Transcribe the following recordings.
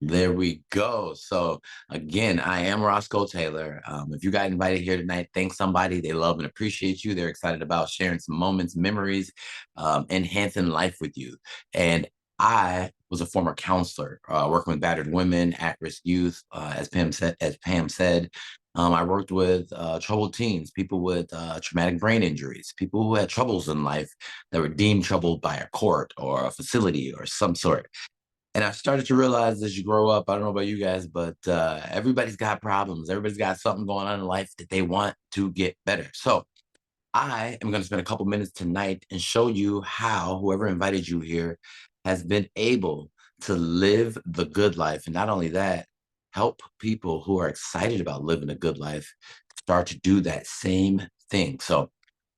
There we go. So again, I am Roscoe Taylor. If you got invited here tonight, thank somebody. They love and appreciate you. They're excited about sharing some moments, memories, enhancing life with you. And I was a former counselor, working with battered women, at-risk youth. As Pam said, I worked with troubled teens, people with traumatic brain injuries, people who had troubles in life that were deemed troubled by a court or a facility or some sort. And I started to realize as you grow up, I don't know about you guys, but everybody's got problems. Everybody's got something going on in life that they want to get better. So I am going to spend a couple minutes tonight and show you how whoever invited you here has been able to live the good life. And not only that, help people who are excited about living a good life start to do that same thing. So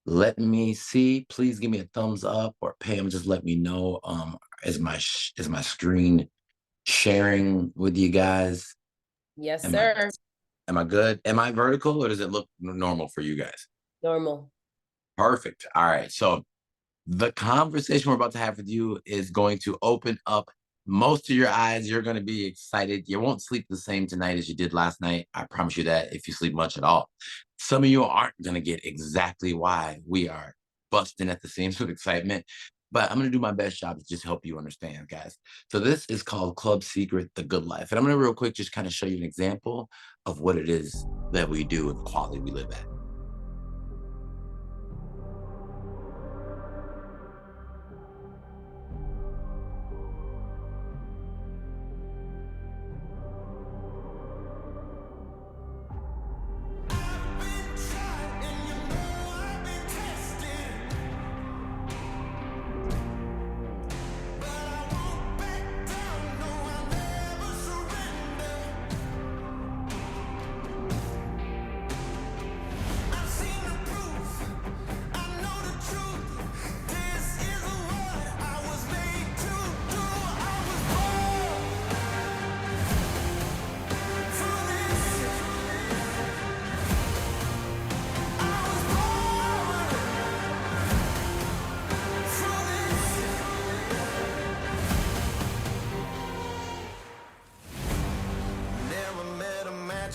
let me see. Please give me a thumbs up, or Pam, just let me know. Is my screen sharing with you guys? Yes, Am I sir. am I good? Am I vertical, or does it look normal for you guys? Normal. Perfect. All right. So the conversation we're about to have with you is going to open up most of your eyes. You're going to be excited. You won't sleep the same tonight as you did last night. I promise you that, if you sleep much at all. Some of you aren't going to get exactly why we are busting at the seams with excitement, but I'm going to do my best job to just help you understand, guys. So this is called Club Secret, The Good Life. And I'm going to real quick just kind of show you an example of what it is that we do and the quality we live at.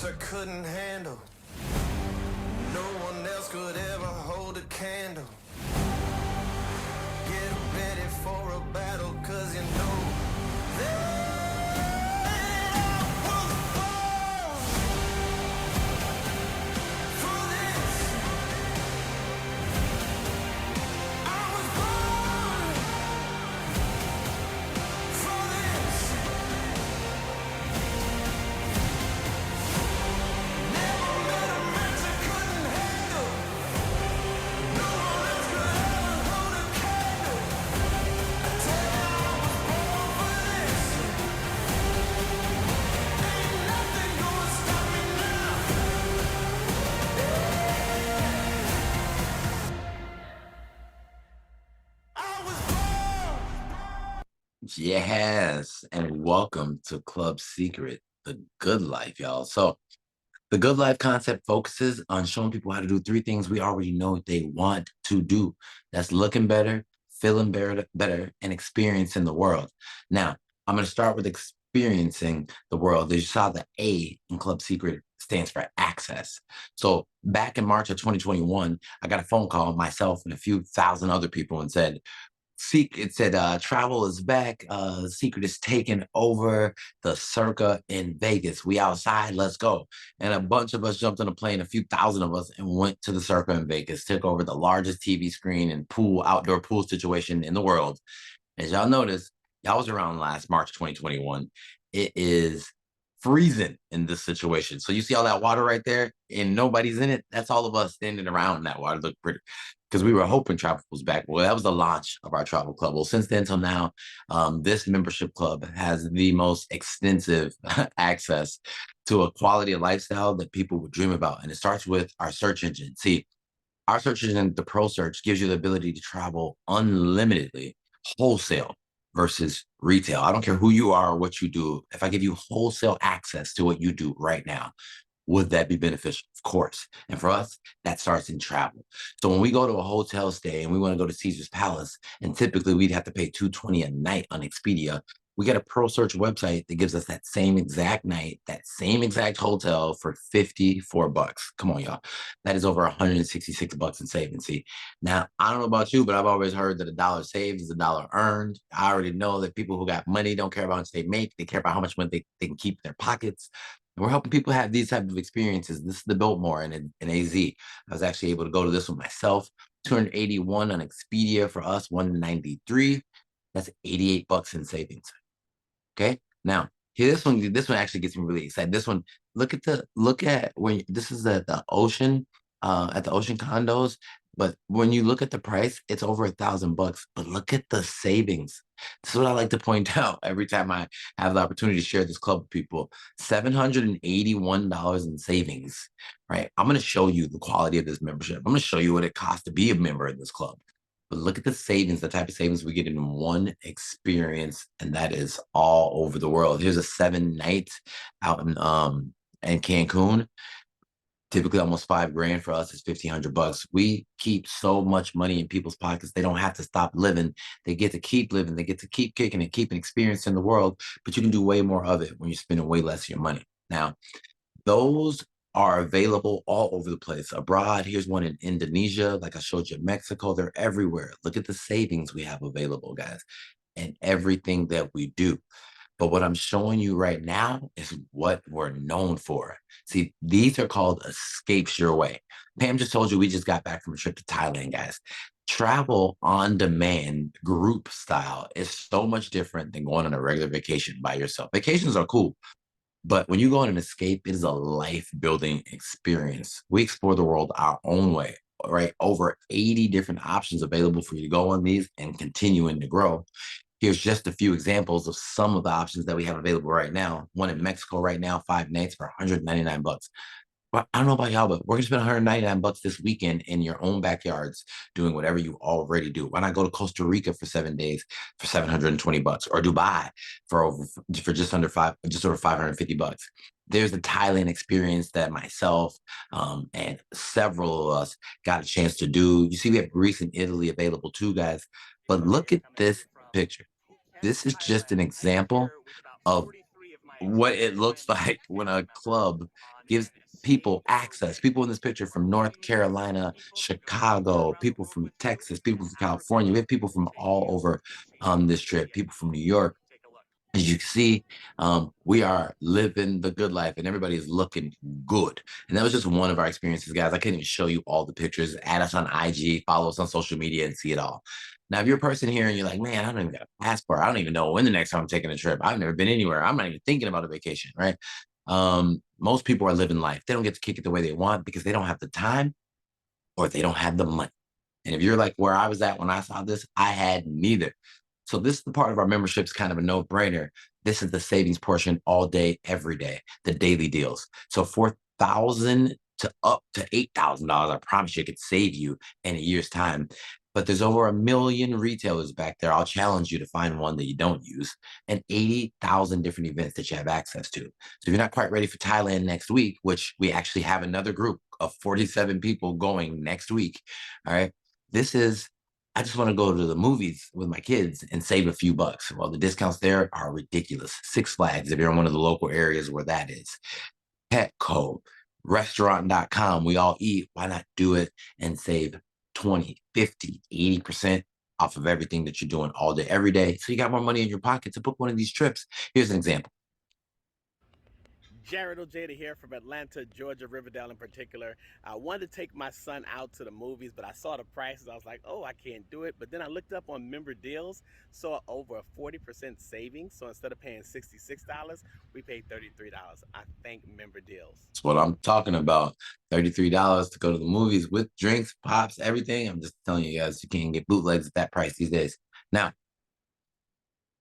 I couldn't handle. No one else could ever hold a candle. Get ready for a battle, cause you know that I was born for this. I was born for this. Never met a match I couldn't handle. No one else could ever hold a candle. I tell you I was born for this. Ain't nothing gonna stop me now. I was born. Yes, and welcome to Club Secret, The Good Life, y'all. So the Good Life concept focuses on showing people how to do three things we already know they want to do. That's looking better, feeling better, and experiencing the world. Now, I'm going to start with experiencing the world. As you saw, the A in Club Secret stands for access. So back in March of 2021, I got a phone call, myself and a few thousand other people, and said, it said travel is back. Secret is taking over the Circa in Vegas. We outside, let's go. And a bunch of us jumped on a plane, a few thousand of us, and went to the Circa in Vegas, took over the largest TV screen and outdoor pool situation in the world. As y'all notice, y'all was around last March 2021. It is freezing in this situation. So you see all that water right there and nobody's in it? That's all of us standing around in that water. Look pretty, because we were hoping travel was back. Well, that was the launch of our travel club. Well, since then till now, this membership club has the most extensive access to a quality of lifestyle that people would dream about. And it starts with our search engine. See, our search engine, the Pro Search, gives you the ability to travel unlimitedly, wholesale versus retail. I don't care who you are or what you do. If I give you wholesale access to what you do right now, would that be beneficial? Of course. And for us, that starts in travel. So when we go to a hotel stay and we want to go to Caesar's Palace, and typically we'd have to pay $220 a night on Expedia, We get a Pro Search website that gives us that same exact night, that same exact hotel for $54. Come on, y'all. That is over $166 in savings. See, now I don't know about you, but I've always heard that a dollar saved is a dollar earned. I already know that people who got money don't care about how much they make, they care about how much money they can keep in their pockets. And we're helping people have these type of experiences. This is the Biltmore in AZ. I was actually able to go to this one myself. 281 on Expedia for us, 193. That's $88 in savings. Okay. Now, here this one actually gets me really excited. This one, look at when this is the ocean, at the ocean condos. But when you look at the price, it's over $1,000. But look at the savings. This is what I like to point out every time I have the opportunity to share this club with people. $781 in savings, right? I'm going to show you the quality of this membership. I'm going to show you what it costs to be a member of this club. But look at the savings, the type of savings we get in one experience, and that is all over the world. Here's a 7 nights out in Cancun. Typically almost $5 grand for us is $1,500. We keep so much money in people's pockets. They don't have to stop living. They get to keep living. They get to keep kicking and keep an experience in the world, but you can do way more of it when you're spending way less of your money. Now, those are available all over the place. Abroad, here's one in Indonesia, like I showed you, Mexico, they're everywhere. Look at the savings we have available, guys, and everything that we do. But what I'm showing you right now is what we're known for. See, these are called escapes your way. Pam just told you we just got back from a trip to Thailand, guys. Travel on demand, group style, is so much different than going on a regular vacation by yourself. Vacations are cool, but when you go on an escape, it is a life building experience. We explore the world our own way, right? Over 80 different options available for you to go on these and continuing to grow. Here's just a few examples of some of the options that we have available right now. One in Mexico right now, 5 nights for $199. Well, I don't know about y'all, but we're gonna spend $199 this weekend in your own backyards doing whatever you already do. Why not go to Costa Rica for 7 days for $720, or Dubai for just over $550? There's the Thailand experience that myself and several of us got a chance to do. You see, we have Greece and Italy available too, guys. But look at this picture. This is just an example of what it looks like when a club gives people access. People in this picture from North Carolina, Chicago, people from Texas, people from California. We have people from all over this trip, people from New York. As you can see, we are living the good life and everybody is looking good. And that was just one of our experiences, guys. I couldn't even show you all the pictures. Add us on IG, follow us on social media, and see it all. Now, if you're a person here and you're like, man, I don't even got a passport. I don't even know when the next time I'm taking a trip. I've never been anywhere. I'm not even thinking about a vacation, right? Most people are living life. They don't get to kick it the way they want because they don't have the time or they don't have the money. And if you're like where I was at when I saw this, I had neither. So this is the part of our membership is kind of a no-brainer. This is the savings portion all day, every day, the daily deals. So 4,000 to up to $8,000, I promise you it could save you in a year's time. But there's over 1 million retailers back there. I'll challenge you to find one that you don't use, and 80,000 different events that you have access to. So if you're not quite ready for Thailand next week, which we actually have another group of 47 people going next week, all right, this is, I just want to go to the movies with my kids and save a few bucks. Well, the discounts there are ridiculous. Six Flags, if you're in one of the local areas where that is. Petco, restaurant.com, we all eat. Why not do it and save 20, 50, 80% off of everything that you're doing all day, every day? So you got more money in your pocket to book one of these trips. Here's an example. Jared Ojeda here from Atlanta, Georgia, Riverdale in particular. I wanted to take my son out to the movies, but I saw the prices. I was like, oh, I can't do it. But then I looked up on member deals, saw over a 40% savings. So instead of paying $66, we paid $33. I thank member deals. That's what I'm talking about. $33 to go to the movies with drinks, pops, everything. I'm just telling you guys, you can't get bootlegs at that price these days. Now,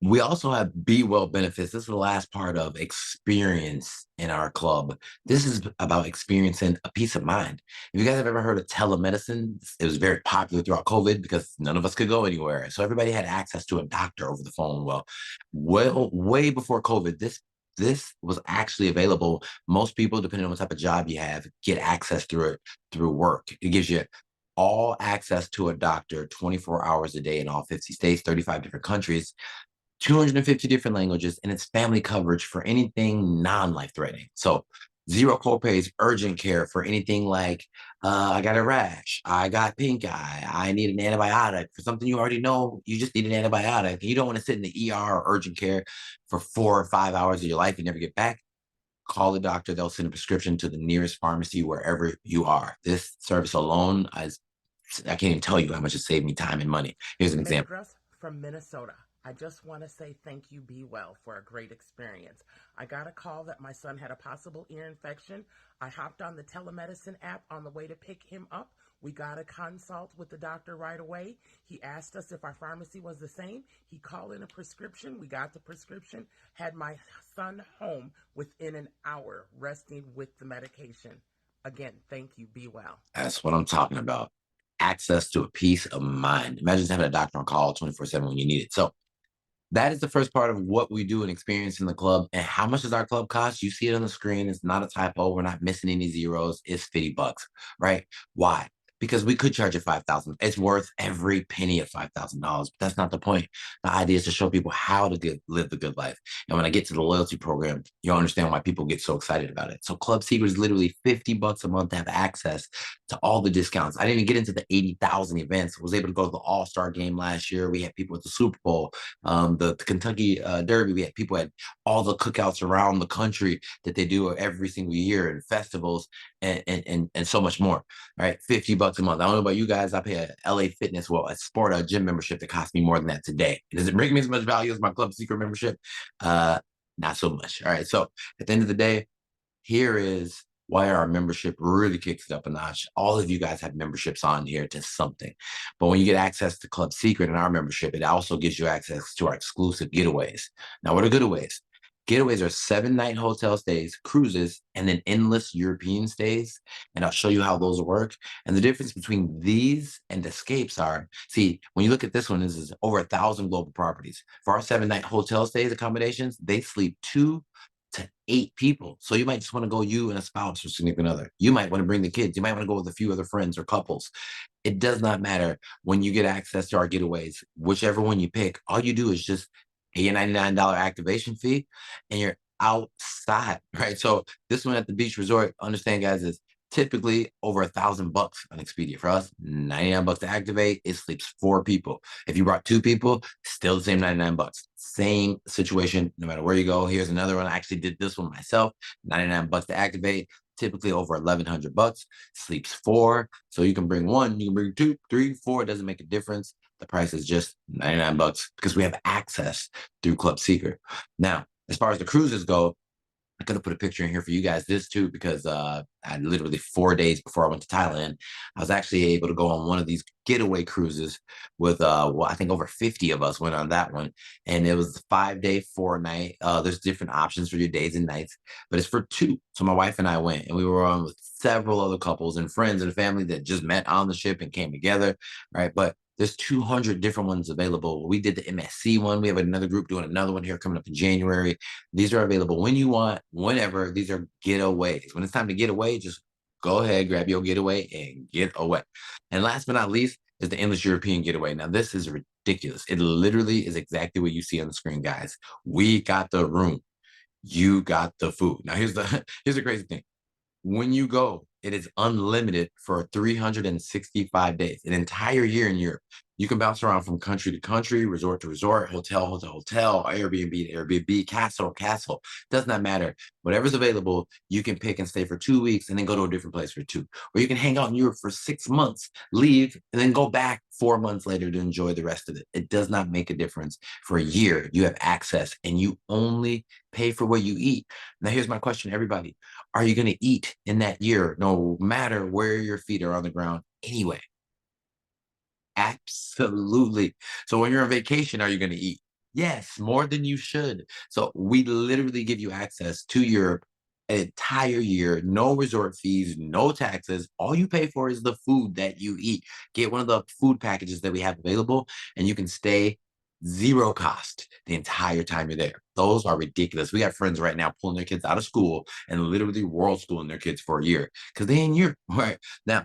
we also have Be Well benefits. This is the last part of experience in our club. This is about experiencing a peace of mind. If you guys have ever heard of telemedicine, it was very popular throughout COVID because none of us could go anywhere. So everybody had access to a doctor over the phone. Well, way before COVID, this was actually available. Most people, depending on what type of job you have, get access through it through work. It gives you all access to a doctor 24 hours a day in all 50 states, 35 different countries. 250 different languages, and it's family coverage for anything non-life threatening. So zero copays, urgent care for anything like I got a rash, I got pink eye, I need an antibiotic for something you already know. You just need an antibiotic. You don't want to sit in the ER or urgent care for 4 or 5 hours of your life and never get back. Call the doctor. They'll send a prescription to the nearest pharmacy wherever you are. This service alone, I can't even tell you how much it saved me time and money. Here's an example. Madras from Minnesota. I just want to say thank you, Be Well, for a great experience. I got a call that my son had a possible ear infection. I hopped on the telemedicine app on the way to pick him up. We got a consult with the doctor right away. He asked us if our pharmacy was the same. He called in a prescription. We got the prescription, had my son home within an hour, resting with the medication. Again, thank you. Be well. That's what I'm talking about. Access to a peace of mind. Imagine just having a doctor on call 24/7 when you need it. So that is the first part of what we do and experience in the club. And how much does our club cost? You see it on the screen. It's not a typo. We're not missing any zeros. It's $50, right? Why? Because we could charge you 5,000. It's worth every penny of $5,000. But that's not the point. The idea is to show people how to live the good life. And when I get to the loyalty program, you'll understand why people get so excited about it. So Club Secret is literally $50 a month to have access to all the discounts. I didn't even get into the 80,000 events. I was able to go to the All-Star game last year. We had people at the Super Bowl, the Kentucky Derby. We had people at all the cookouts around the country that they do every single year, and festivals, and so much more. Right, $50 a month. I don't know about you guys. I pay a LA Fitness, a gym membership that costs me more than that today. Does it bring me as much value as my Club Secret membership? Not so much. All right. So at the end of the day, here is why our membership really kicks it up a notch. All of you guys have memberships on here to something. But when you get access to Club Secret and our membership, it also gives you access to our exclusive getaways. Now, what are getaways? Getaways are 7-night hotel stays, cruises, and then endless European stays. And I'll show you how those work. And the difference between these and escapes are, see, when you look at this one, this is over 1,000 global properties. For our 7-night hotel stays accommodations, they sleep 2 to 8 people. So you might just want to go, you and a spouse or significant other. You might want to bring the kids. You might want to go with a few other friends or couples. It does not matter. When you get access to our getaways, whichever one you pick, all you do is just pay your $99 activation fee and you're outside, right? So this one at the beach resort, understand guys, is typically over $1,000 on Expedia. For us, $99 to activate. It sleeps 4 people. If you brought 2 people, still the same $99. Same situation, no matter where you go. Here's another one. I actually did this one myself. $99 to activate. Typically over $1,100. Sleeps 4. So you can bring 1, you can bring 2, 3, 4. It doesn't make a difference. The price is just $99 because we have access through Club Secret. Now, as far as the cruises go, I could have put a picture in here for you guys, this too, because I literally 4 days before I went to Thailand, I was actually able to go on one of these getaway cruises with, I think over 50 of us went on that one. And it was 5 day, 4 night. There's different options for your days and nights, but it's for 2. So my wife and I went, and we were on with several other couples and friends and family that just met on the ship and came together, right? But there's 200 different ones available. We did the MSC one. We have another group doing another one here coming up in January. These are available when you want, whenever. These are getaways. When it's time to get away, just go ahead, grab your getaway and get away. And last but not least is the Endless European Getaway. Now, this is ridiculous. It literally is exactly what you see on the screen, guys. We got the room. You got the food. Now, here's the crazy thing. When you go, it is unlimited for 365 days, an entire year in Europe. You can bounce around from country to country, resort to resort, hotel to hotel, Airbnb to Airbnb, castle to castle. Does not matter. Whatever's available, you can pick and stay for 2 weeks and then go to a different place for 2. Or you can hang out in Europe for 6 months, leave, and then go back 4 months later to enjoy the rest of it. It does not make a difference. For a year, you have access and you only pay for what you eat. Now, here's my question, everybody. Are you going to eat in that year, no matter where your feet are on the ground anyway? Absolutely. So when you're on vacation, are you going to eat? Yes, more than you should. So we literally give you access to Europe an entire year, no resort fees, no taxes. All you pay for is the food that you eat. Get one of the food packages that we have available, and you can stay zero cost the entire time you're there. Those are ridiculous. We have friends right now pulling their kids out of school and literally world schooling their kids for a year because they in Europe, right? Now,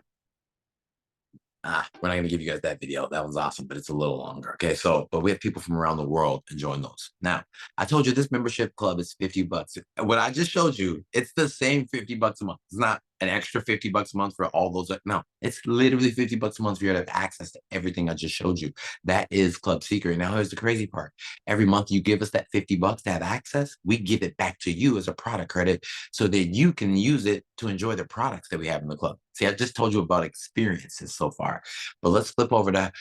We're not going to give you guys that video. That was awesome, but it's a little longer. Okay. So, but we have people from around the world enjoying those. Now, I told you this membership club is 50 bucks. What I just showed you, it's the same 50 bucks a month. It's not an extra 50 bucks a month for all those. No, it's literally 50 bucks a month for you to have access to everything I just showed you. That is Club Secret. Now, here's the crazy part. Every month you give us that 50 bucks to have access, we give it back to you as a product credit so that you can use it to enjoy the products that we have in the club. See, I just told you about experiences so far, but let's flip over to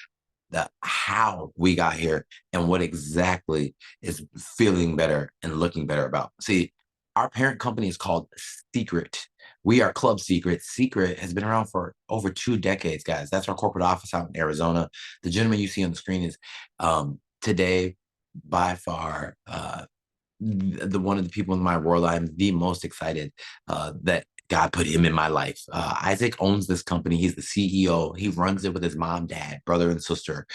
the how we got here and what exactly is feeling better and looking better about. See, our parent company is called Secret. We are Club Secret. Secret has been around for over 2 decades, guys. That's our corporate office out in Arizona. The gentleman you see on the screen is today by far the one of the people in my world I'm the most excited that God put him in my life. Isaac owns this company. He's the CEO. He runs it with his mom, dad, brother, and sister,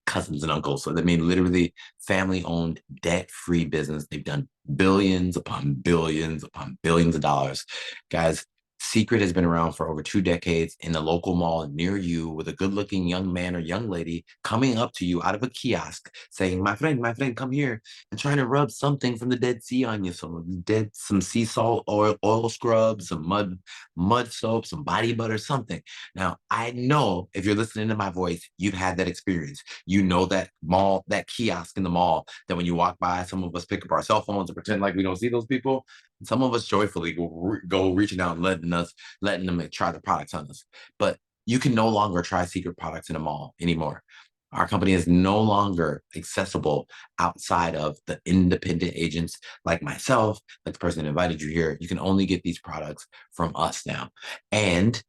cousins, and uncles. So, I mean, literally family owned, debt free business. They've done billions upon billions of dollars. Guys, Secret has been around for over 2 decades in the local mall near you with a good looking young man or young lady coming up to you out of a kiosk saying, my friend, come here, and trying to rub something from the Dead Sea on you. Some sea salt, oil scrub, some mud soap, some body butter, something. Now, I know if you're listening to my voice, you've had that experience. You know that mall, that kiosk in the mall that when you walk by, some of us pick up our cell phones and pretend like we don't see those people. Some of us joyfully go reaching out and letting them try the products on us. But you can no longer try Secret products in a mall anymore. Our company is no longer accessible outside of the independent agents like myself, like the person that invited you here. You can only get these products from us now. And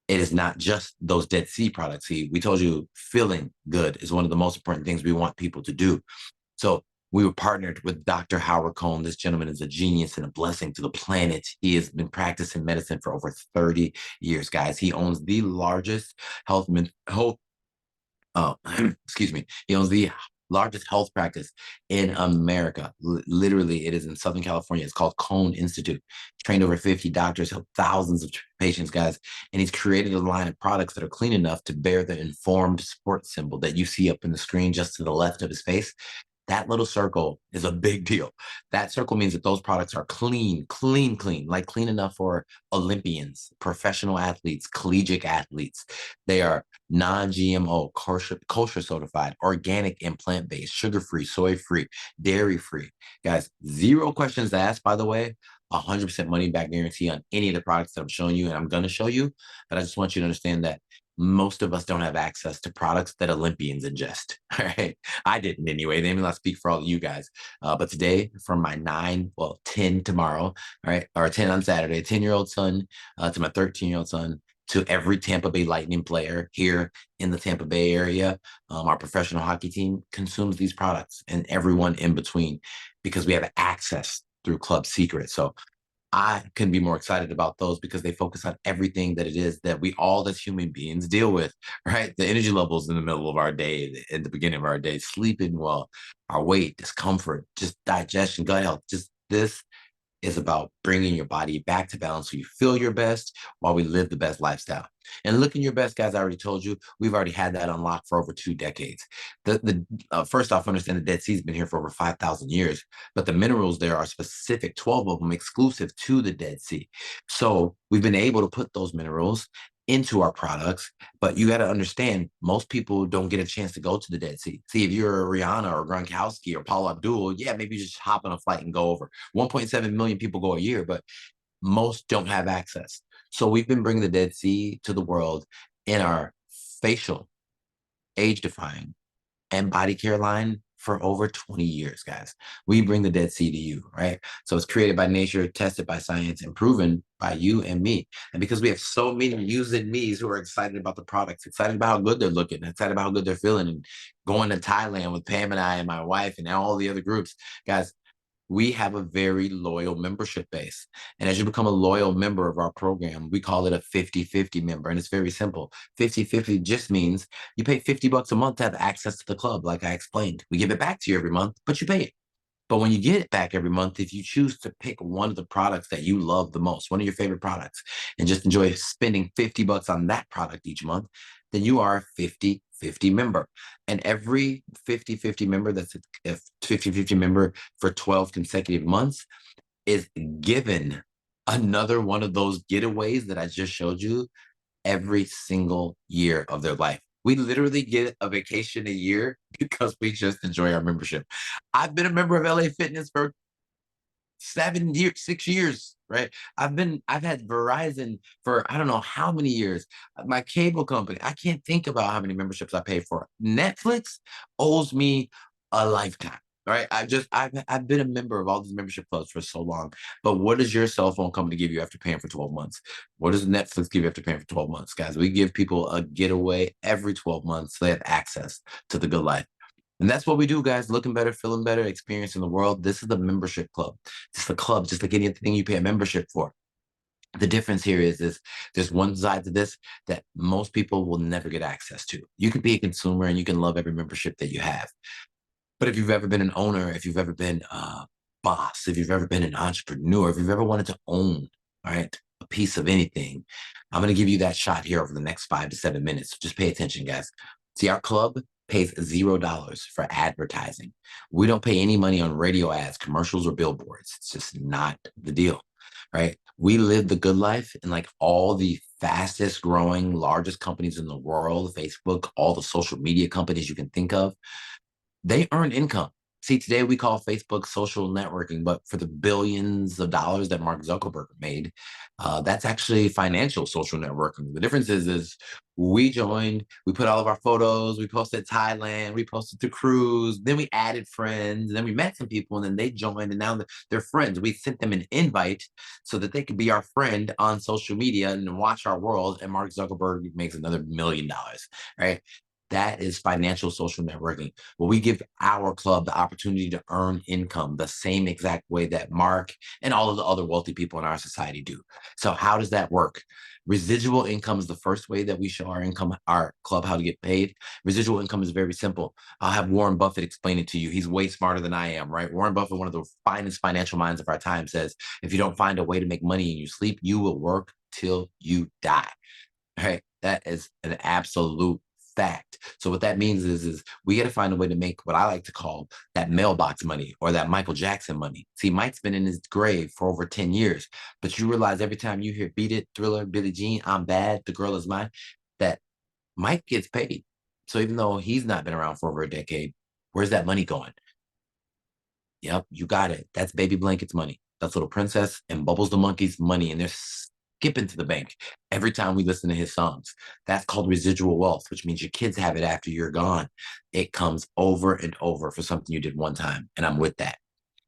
it is not just those Dead Sea products. See, we told you feeling good is one of the most important things we want people to do. So we were partnered with Dr. Howard Cohn. This gentleman is a genius and a blessing to the planet. He has been practicing medicine for over 30 years, guys. He owns the largest health excuse me. He owns the largest health practice in America. Literally, it is in Southern California. It's called Cone Institute. Trained over 50 doctors, helped thousands of patients, guys. And he's created a line of products that are clean enough to bear the informed sports symbol that you see up in the screen just to the left of his face. That little circle is a big deal. That circle means that those products are clean, like clean enough for Olympians, professional athletes, collegiate athletes. They are non-GMO, kosher certified, organic and plant-based, sugar-free, soy-free, dairy-free. Guys, zero questions asked, by the way. 100% money back guarantee on any of the products that I'm showing you and I'm going to show you. But I just want you to understand that most of us don't have access to products that Olympians ingest. All right. I didn't anyway. They may not speak for all of you guys. But today, from my 10 tomorrow, all right, or 10 on Saturday, 10-year-old son to my 13-year-old son, to every Tampa Bay Lightning player here in the Tampa Bay area, our professional hockey team consumes these products and everyone in between because we have access through Club Secret. So I can be more excited about those because they focus on everything that it is that we all as human beings deal with, right? The energy levels in the middle of our day, in the beginning of our day, sleeping well, our weight, discomfort, just digestion, gut health, just this is about bringing your body back to balance so you feel your best while we live the best lifestyle. And looking your best, guys, I already told you, we've already had that unlocked for over 2 decades. First off, understand the Dead Sea's been here for over 5,000 years, but the minerals there are specific, 12 of them exclusive to the Dead Sea. So we've been able to put those minerals into our products, but you got to understand most people don't get a chance to go to the Dead Sea. See, if you're a Rihanna or Gronkowski or Paul Abdul, yeah, maybe you just hop on a flight and go over. 1.7 million people go a year, but most don't have access. So we've been bringing the Dead Sea to the world in our facial, age defying, and body care line for over 20 years, guys. We bring the Dead Sea to you, right? So it's created by nature, tested by science, and proven by you and me. And because we have so many yous and me's who are excited about the products, excited about how good they're looking, excited about how good they're feeling, and going to Thailand with Pam and I and my wife and all the other groups, guys, we have a very loyal membership base. And as you become a loyal member of our program, we call it a 50-50 member. And it's very simple. 50-50 just means you pay 50 bucks a month to have access to the club, like I explained. We give it back to you every month, but you pay it. But when you get it back every month, if you choose to pick one of the products that you love the most, one of your favorite products, and just enjoy spending $50 on that product each month, then you are a 50/50 member. And every 50/50 member that's a 50/50 member for 12 consecutive months is given another one of those getaways that I just showed you every single year of their life. We literally get a vacation a year because we just enjoy our membership. I've been a member of LA Fitness for 7 years, 6 years, right? I've had Verizon for I don't know how many years. My cable company, I can't think about how many memberships I pay for. Netflix owes me a lifetime. Right. I've been a member of all these membership clubs for so long. But what does your cell phone company give you after paying for 12 months? What does Netflix give you after paying for 12 months? Guys, we give people a getaway every 12 months so they have access to the good life. And that's what we do, guys. Looking better, feeling better, experiencing the world. This is the membership club. It's the club, just like anything you pay a membership for. The difference here is there's one side to this that most people will never get access to. You can be a consumer and you can love every membership that you have. But if you've ever been an owner, if you've ever been a boss, if you've ever been an entrepreneur, if you've ever wanted to own, right, a piece of anything, I'm going to give you that shot here over the next 5 to 7 minutes. Just pay attention, guys. See, our club pays $0 for advertising. We don't pay any money on radio ads, commercials, or billboards. It's just not the deal, right? We live the good life and like all the fastest growing, largest companies in the world, Facebook, all the social media companies you can think of, they earn income. See, today we call Facebook social networking, but for the billions of dollars that Mark Zuckerberg made, that's actually financial social networking. The difference is we joined, we put all of our photos, we posted Thailand, we posted the cruise, then we added friends, and then we met some people, and then they joined, and now they're friends. We sent them an invite so that they could be our friend on social media and watch our world. And Mark Zuckerberg makes another $1 million, right? That is financial social networking. Well, we give our club the opportunity to earn income the same exact way that Mark and all of the other wealthy people in our society do. So, how does that work? Residual income is the first way that we show our club how to get paid. Residual income is very simple. I'll have Warren Buffett explain it to you. He's way smarter than I am, right? Warren Buffett, one of the finest financial minds of our time, says if you don't find a way to make money in your sleep, you will work till you die. Right? That is an absolute fact. So what that means is we got to find a way to make what I like to call that mailbox money or that Michael Jackson money. See, Mike's been in his grave for over 10 years, but you realize every time you hear Beat It, Thriller, Billie Jean, I'm Bad, The Girl Is Mine, that Mike gets paid. So even though he's not been around for over a decade, where's that money going? Yep, you got it. That's Baby Blanket's money. That's Little Princess and Bubbles the Monkey's money. And they're skipping to the bank every time we listen to his songs. That's called residual wealth, which means your kids have it after you're gone. It comes over and over for something you did one time. And I'm with that.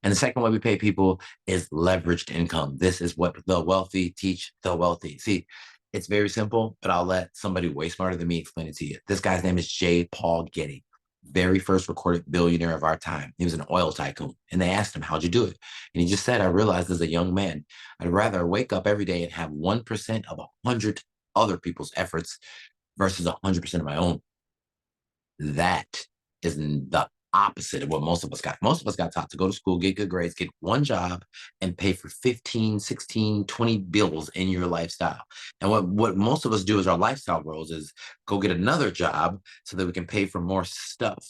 And the second way we pay people is leveraged income. This is what the wealthy teach the wealthy. See, it's very simple, but I'll let somebody way smarter than me explain it to you. This guy's name is J. Paul Getty, very first recorded billionaire of our time. He was an oil tycoon. And they asked him, how'd you do it? And he just said, I realized as a young man, I'd rather wake up every day and have 1% of 100 other people's efforts versus 100% of my own. That is the opposite of what most of us got. Most of us got taught to go to school, get good grades, get one job, and pay for 15, 16, 20 bills in your lifestyle. And what most of us do as our lifestyle grows is go get another job so that we can pay for more stuff.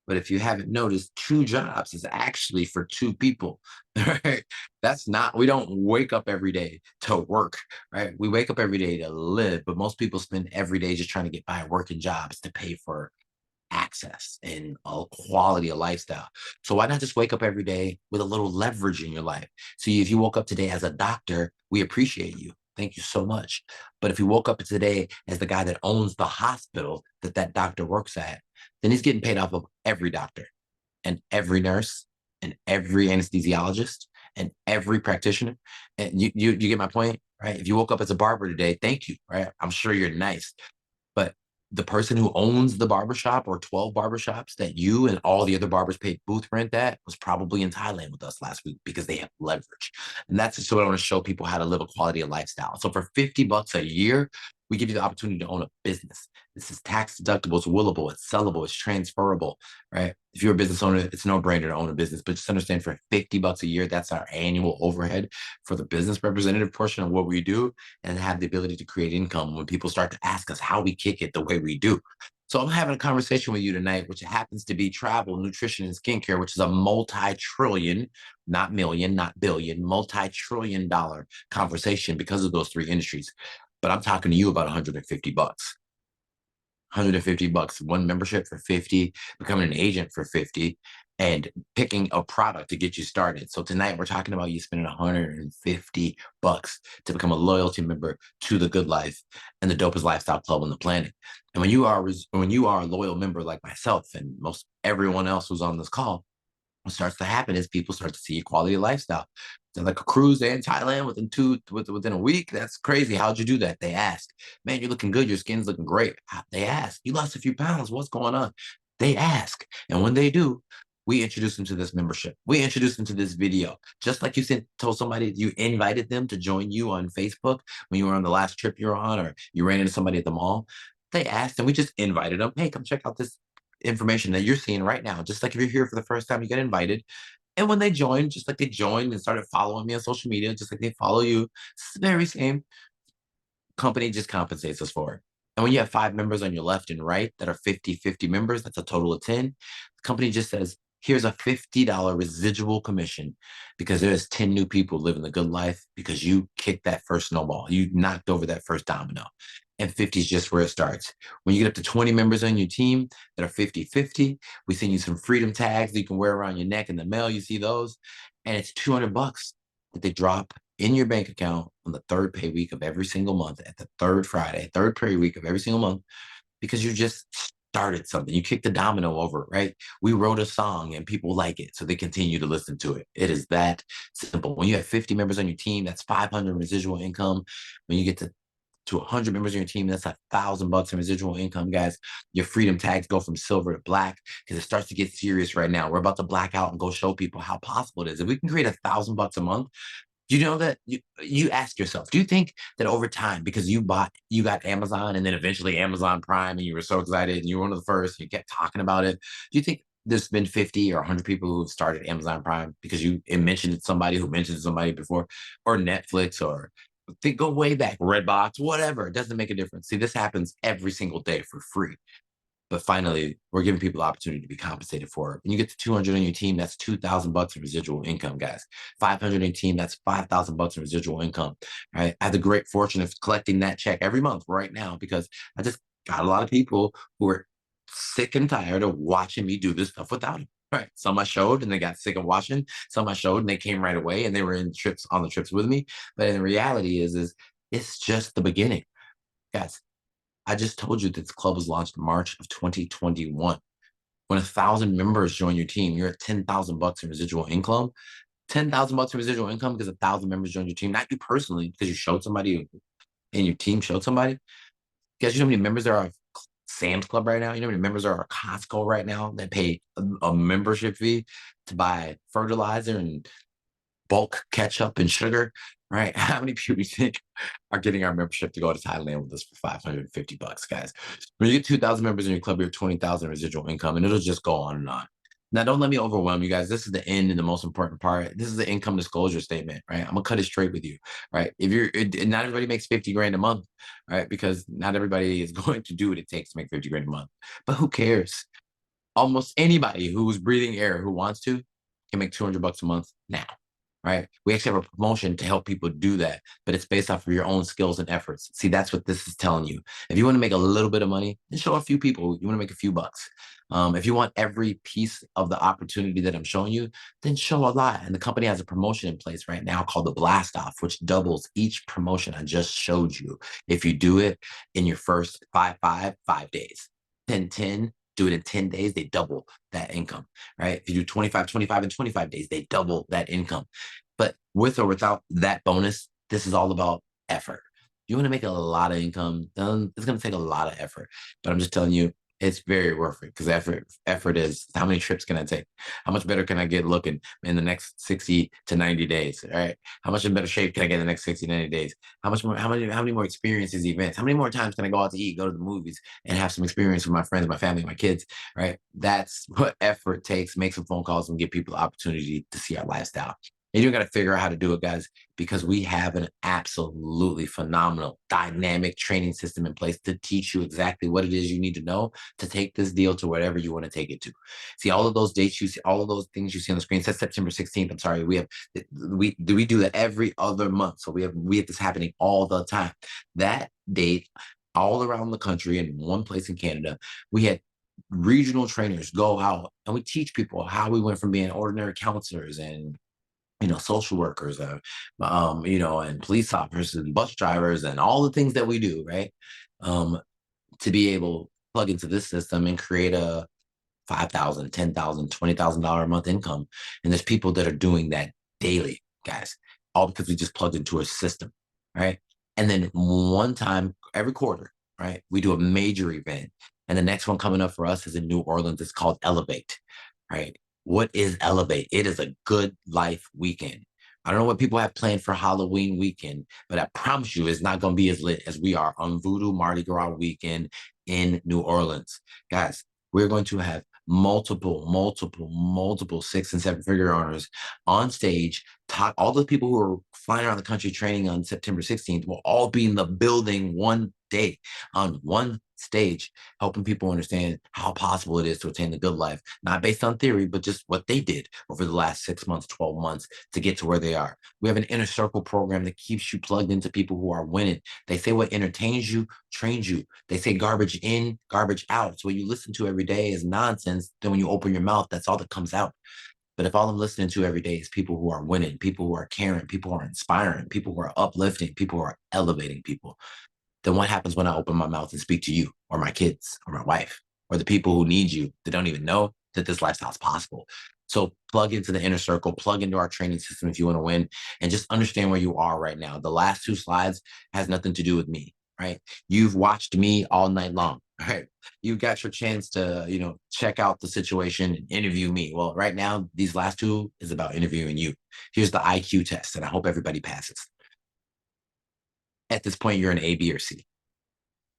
But if you haven't noticed, two jobs is actually for two people, right? That's not, we don't wake up every day to work, right? We wake up every day to live, but most people spend every day just trying to get by working jobs to pay for access and a quality of lifestyle. So why not just wake up every day with a little leverage in your life? So if you woke up today as a doctor, we appreciate you. Thank you so much. But if you woke up today as the guy that owns the hospital that doctor works at, then he's getting paid off of every doctor and every nurse and every anesthesiologist and every practitioner. And you get my point, right? If you woke up as a barber today, thank you, right? I'm sure you're nice. But the person who owns the barbershop or 12 barbershops that you and all the other barbers paid booth rent at was probably in Thailand with us last week because they have leverage. And that's just what I want to show people how to live a quality of lifestyle. So for $50 a year, We give you the opportunity to own a business. This is tax deductible, it's willable, it's sellable, it's transferable, right? If you're a business owner, it's no brainer to own a business, but just understand for $50 a year, that's our annual overhead for the business representative portion of what we do, and have the ability to create income when people start to ask us how we kick it the way we do. So I'm having a conversation with you tonight, which happens to be travel, nutrition, and skincare, which is a multi-trillion, not million, not billion, multi-trillion dollar conversation because of those three industries. But I'm talking to you about $150. $150, one membership for 50, becoming an agent for 50, and picking a product to get you started. So tonight we're talking about you spending $150 to become a loyalty member to the Good Life and the dopest lifestyle club on the planet. And when you are a loyal member like myself and most everyone else who's on this call, what starts to happen is people start to see your quality of lifestyle. So like a cruise in Thailand within a week. That's crazy. How'd you do that? They ask. Man, you're looking good. Your skin's looking great. They ask. You lost a few pounds. What's going on? They ask. And when they do, we introduce them to this membership. We introduce them to this video. Just like told somebody you invited them to join you on Facebook when you were on the last trip you're on, or you ran into somebody at the mall. They asked, and we just invited them. Hey, come check out this information that you're seeing right now. Just like if you're here for the first time, you get invited. And when they joined, just like they joined and started following me on social media, just like they follow you, it's the very same. Company just compensates us for it. And when you have 5 members on your left and right that are 50-50 members, that's a total of 10. The company just says, here's a $50 residual commission because there's 10 new people living the good life because you kicked that first snowball. You knocked over that first domino. And 50 is just where it starts. When you get up to 20 members on your team that are 50-50, we send you some freedom tags that you can wear around your neck in the mail. You see those. And it's $200 that they drop in your bank account on the third pay week of every single month, at the third Friday, third pay week of every single month, because you just started something. You kicked the domino over, right? We wrote a song and people like it, so they continue to listen to it. It is that simple. When you have 50 members on your team, that's 500 residual income. When you get to 100 members on your team, that's $1,000 in residual income, guys. Your freedom tags go from silver to black because it starts to get serious right now. We're about to black out and go show people how possible it is. If we can create $1,000 a month, you know that you ask yourself, do you think that over time, because you got Amazon and then eventually Amazon Prime and you were so excited and you were one of the first, and you kept talking about it, do you think there's been 50 or 100 people who've started Amazon Prime because it mentioned somebody who mentioned somebody before, or Netflix, or go way back, Redbox, whatever? It doesn't make a difference. See, this happens every single day for free. But finally, we're giving people the opportunity to be compensated for it. When you get to 200 on your team, that's $2,000 in residual income, guys. 500 on your team, that's $5,000 in residual income. Right? I have the great fortune of collecting that check every month right now because I just got a lot of people who are sick and tired of watching me do this stuff without them. Right. Some I showed and they got sick of watching. Some I showed and they came right away and they were on the trips with me. But in reality is it's just the beginning, guys. I just told you that this club was launched March of 2021. When 1,000 members join your team, you're at $10,000 in residual income. $10,000 in residual income because 1,000 members join your team, not you personally, because you showed somebody and your team showed somebody. Guys, you know how many members there are of Sam's Club right now? You know how many members there are of Costco right now that pay a membership fee to buy fertilizer and bulk ketchup and sugar, right? How many people do you think are getting our membership to go to Thailand with us for $550, guys? When you get 2,000 members in your club, you're 20,000 residual income, and it'll just go on and on. Now, don't let me overwhelm you guys. This is the end and the most important part. This is the income disclosure statement, right? I'm gonna cut it straight with you, right? Not everybody makes 50 grand a month, right? Because not everybody is going to do what it takes to make 50 grand a month. But who cares? Almost anybody who's breathing air who wants to can make $200 a month now, right? We actually have a promotion to help people do that, but it's based off of your own skills and efforts. See, that's what this is telling you. If you want to make a little bit of money, then show a few people. You want to make a few bucks. If you want every piece of the opportunity that I'm showing you, then show a lot. And the company has a promotion in place right now called the Blastoff, which doubles each promotion I just showed you. If you do it in your first 5 days, 10, do it in 10 days, they double that income, right? If you do 25 in 25 days, they double that income. But with or without that bonus, this is all about effort. You want to make a lot of income, then it's going to take a lot of effort. But I'm just telling you, It's very worth it because effort is how many trips can I take? How much better can I get looking in the next 60 to 90 days? All right. How much in better shape can I get in the next 60 to 90 days? How many more experiences, events? How many more times can I go out to eat, go to the movies, and have some experience with my friends, my family, my kids? Right. That's what effort takes. Make some phone calls and give people the opportunity to see our lifestyle. And you got to figure out how to do it, guys, because we have an absolutely phenomenal, dynamic training system in place to teach you exactly what it is you need to know to take this deal to wherever you want to take it to. See all of those dates you see, all of those things you see on the screen. It says September 16th. I'm sorry. We do that every other month. So we have this happening all the time. That date all around the country in one place in Canada, we had regional trainers go out and we teach people how we went from being ordinary counselors and social workers, and police officers and bus drivers and all the things that we do, right? Um, to be able to plug into this system and create a 5,000, 10,000, $20,000 a month income. And there's people that are doing that daily, guys, all because we just plugged into a system, right? And then one time every quarter, right, we do a major event. And the next one coming up for us is in New Orleans. It's called Elevate, right? What is Elevate? It is a good life weekend. I don't know what people have planned for Halloween weekend, but I promise you it's not going to be as lit as we are on Voodoo Mardi Gras weekend in New Orleans. Guys, we're going to have multiple 6 and 7 figure owners on stage. Talk all the people who are flying around the country training on September 16th will all be in the building one day on one stage, helping people understand how possible it is to attain the good life, not based on theory, but just what they did over the last 6 months, 12 months to get to where they are. We have an inner circle program that keeps you plugged into people who are winning. They say what entertains you, trains you. They say garbage in, garbage out. So what you listen to every day is nonsense. Then when you open your mouth, that's all that comes out. But if all I'm listening to every day is people who are winning, people who are caring, people who are inspiring, people who are uplifting, people who are elevating people, then what happens when I open my mouth and speak to you or my kids or my wife or the people who need you that don't even know that this lifestyle is possible? So plug into the inner circle, plug into our training system if you want to win, and just understand where you are right now. The last 2 slides has nothing to do with me, right? You've watched me all night long, right? You got your chance to, check out the situation and interview me. Well, right now, these last two is about interviewing you. Here's the IQ test, and I hope everybody passes. At this point, you're an A, B, or C.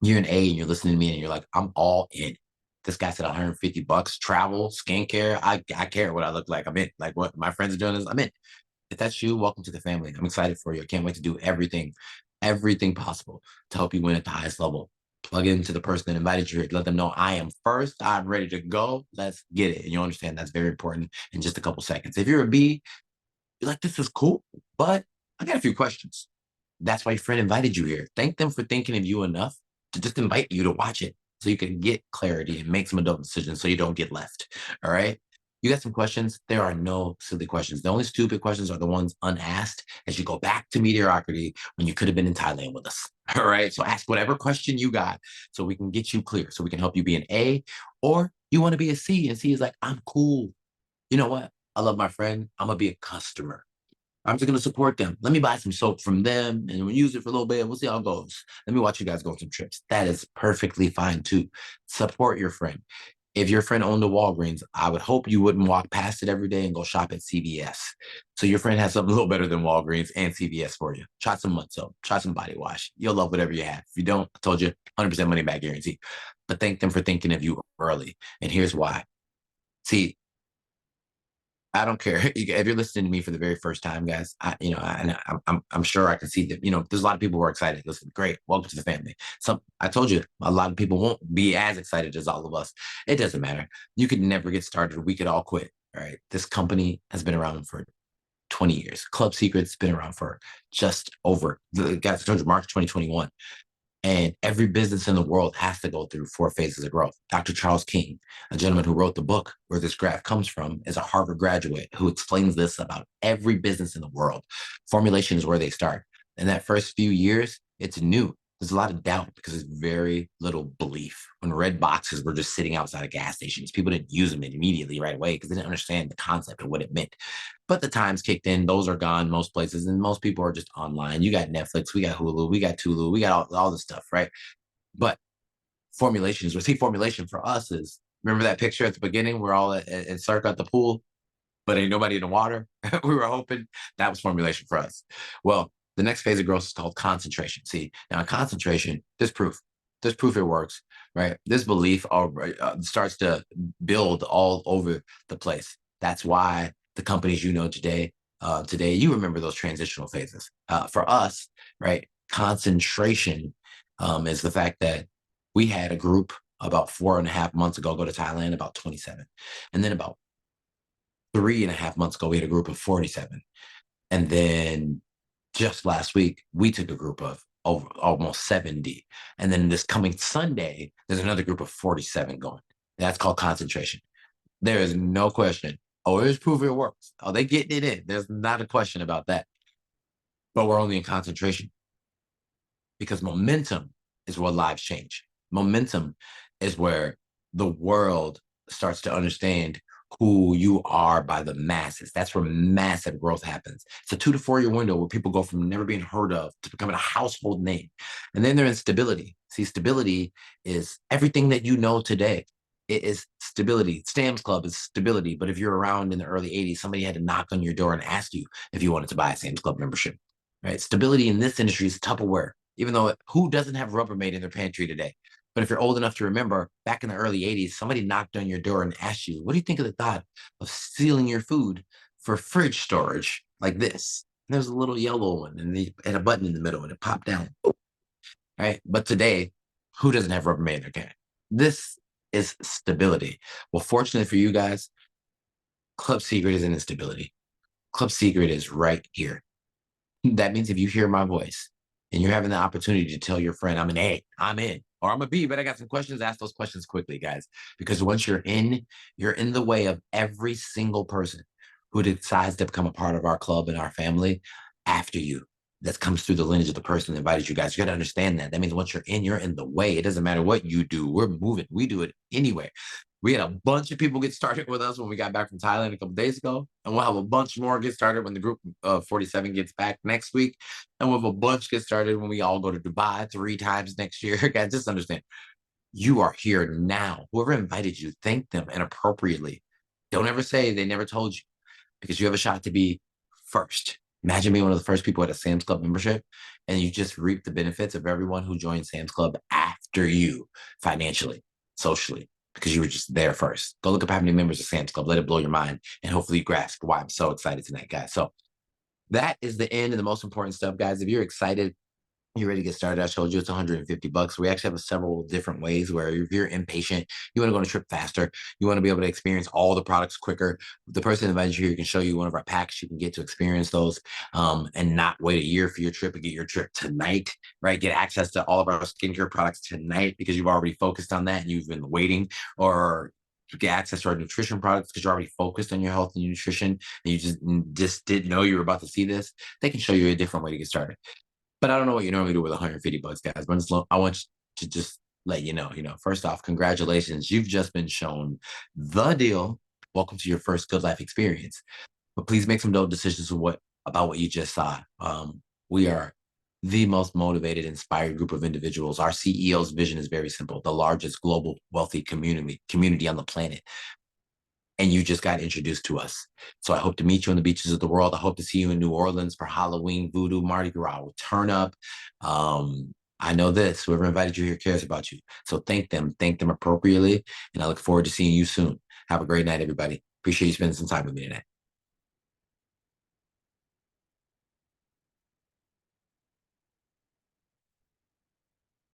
You're an A and you're listening to me and you're like, I'm all in. This guy said $150, travel, skincare. I care what I look like. I'm in. Like what my friends are doing is I'm in. If that's you, welcome to the family. I'm excited for you. I can't wait to do everything possible to help you win at the highest level. Plug into the person that invited you here. Let them know I am first. I'm ready to go. Let's get it. And you'll understand that's very important in just a couple seconds. If you're a B, you're like, this is cool, but I got a few questions. That's why your friend invited you here. Thank them for thinking of you enough to just invite you to watch it so you can get clarity and make some adult decisions so you don't get left. All right. You got some questions? There are no silly questions. The only stupid questions are the ones unasked as you go back to mediocrity when you could have been in Thailand with us. All right. So ask whatever question you got so we can get you clear, so we can help you be an A, or you want to be a C, and C is like, I'm cool. You know what? I love my friend. I'm going to be a customer. I'm just going to support them. Let me buy some soap from them and we'll use it for a little bit. We'll see how it goes. Let me watch you guys go on some trips. That is perfectly fine too. Support your friend. If your friend owned a Walgreens, I would hope you wouldn't walk past it every day and go shop at CVS. So your friend has something a little better than Walgreens and CVS for you. Try some mud soap. Try some body wash. You'll love whatever you have. If you don't, I told you, 100% money back guarantee. But thank them for thinking of you early. And here's why. See, I don't care if you're listening to me for the very first time, guys. I'm sure I can see that. There's a lot of people who are excited. Listen, great, welcome to the family. I told you, a lot of people won't be as excited as all of us. It doesn't matter. You could never get started. We could all quit. All right, this company has been around for 20 years. Club Secret's been around for just over the guys. I told you, March 2021. And every business in the world has to go through 4 phases of growth. Dr. Charles King, a gentleman who wrote the book where this graph comes from, is a Harvard graduate who explains this about every business in the world. Formulation is where they start. In that first few years, it's new. There's a lot of doubt because there's very little belief. When red boxes were just sitting outside of gas stations, people didn't use them immediately right away because they didn't understand the concept of what it meant. But the times kicked in, those are gone most places, and most people are just online. You got Netflix, we got Hulu, we got Tulu, we got all this stuff, right? But formulation is. See, formulation for us is, remember that picture at the beginning? We're all in circle at the pool, but ain't nobody in the water. We were hoping that was formulation for us. Well, the next phase of growth is called concentration. See, now in concentration, there's proof. There's proof it works, right? This belief starts to build all over the place. That's why the companies you know today, you remember those transitional phases. For us, right, concentration is the fact that we had a group about 4.5 months ago go to Thailand, about 27. And then about 3.5 months ago, we had a group of 47. And then just last week, we took a group of over almost 70. And then this coming Sunday, there's another group of 47 going. That's called concentration. There is no question. Oh, there's proof it works. Oh, they getting it in. There's not a question about that. But we're only in concentration because momentum is what lives change. Momentum is where the world starts to understand who you are by the masses. That's where massive growth happens. It's a 2 to 4 year window where people go from never being heard of to becoming a household name. And then they're in stability. See, stability is everything that you know today. It is stability. Sam's Club is stability. But if you're around in the early 80s, somebody had to knock on your door and ask you if you wanted to buy a Sam's Club membership. Right? Stability in this industry is Tupperware, even though who doesn't have Rubbermaid in their pantry today? But if you're old enough to remember, back in the early 80s, somebody knocked on your door and asked you, what do you think of the thought of sealing your food for fridge storage like this? And there's a little yellow one and a button in the middle and it popped down. Right? But today, who doesn't have Rubbermaid in their can? This is stability. Well, fortunately for you guys, Club Secret is in instability. Club Secret is right here. That means if you hear my voice and you're having the opportunity to tell your friend, I'm an A, I'm in, or I'm a B, but I got some questions, ask those questions quickly, guys. Because once you're in the way of every single person who decides to become a part of our club and our family after you. That comes through the lineage of the person that invited you guys. You got to understand that. That means once you're in the way. It doesn't matter what you do. We're moving. We do it anyway. We had a bunch of people get started with us when we got back from Thailand a couple days ago. And we'll have a bunch more get started when the group of 47 gets back next week. And we'll have a bunch get started when we all go to Dubai 3 times next year. Guys, just understand, you are here now. Whoever invited you, thank them and appropriately. Don't ever say they never told you, because you have a shot to be first. Imagine being one of the first people at a Sam's Club membership, and you just reap the benefits of everyone who joined Sam's Club after you, financially, socially, because you were just there first. Go look up how many members of Sam's Club. Let it blow your mind, and hopefully you grasp why I'm so excited tonight, guys. So that is the end and the most important stuff, guys. If you're excited, you're ready to get started, I showed you it's $150. We actually have several different ways where if you're impatient, you want to go on a trip faster, you want to be able to experience all the products quicker. The person that invited you here can show you one of our packs. You can get to experience those and not wait a year for your trip and get your trip tonight, right? Get access to all of our skincare products tonight because you've already focused on that and you've been waiting, or get access to our nutrition products because you're already focused on your health and nutrition and you just didn't know you were about to see this. They can show you a different way to get started. But I don't know what you normally do with $150, guys. But I want to just let you know, first off, congratulations. You've just been shown the deal. Welcome to your first Good Life experience. But please make some dope decisions about what you just saw. We are the most motivated, inspired group of individuals. Our CEO's vision is very simple: the largest global wealthy community on the planet. And you just got introduced to us. So I hope to meet you on the beaches of the world. I hope to see you in New Orleans for Halloween, Voodoo, Mardi Gras. We'll turn up. I know this, whoever invited you here cares about you. So thank them appropriately. And I look forward to seeing you soon. Have a great night, everybody. Appreciate you spending some time with me tonight.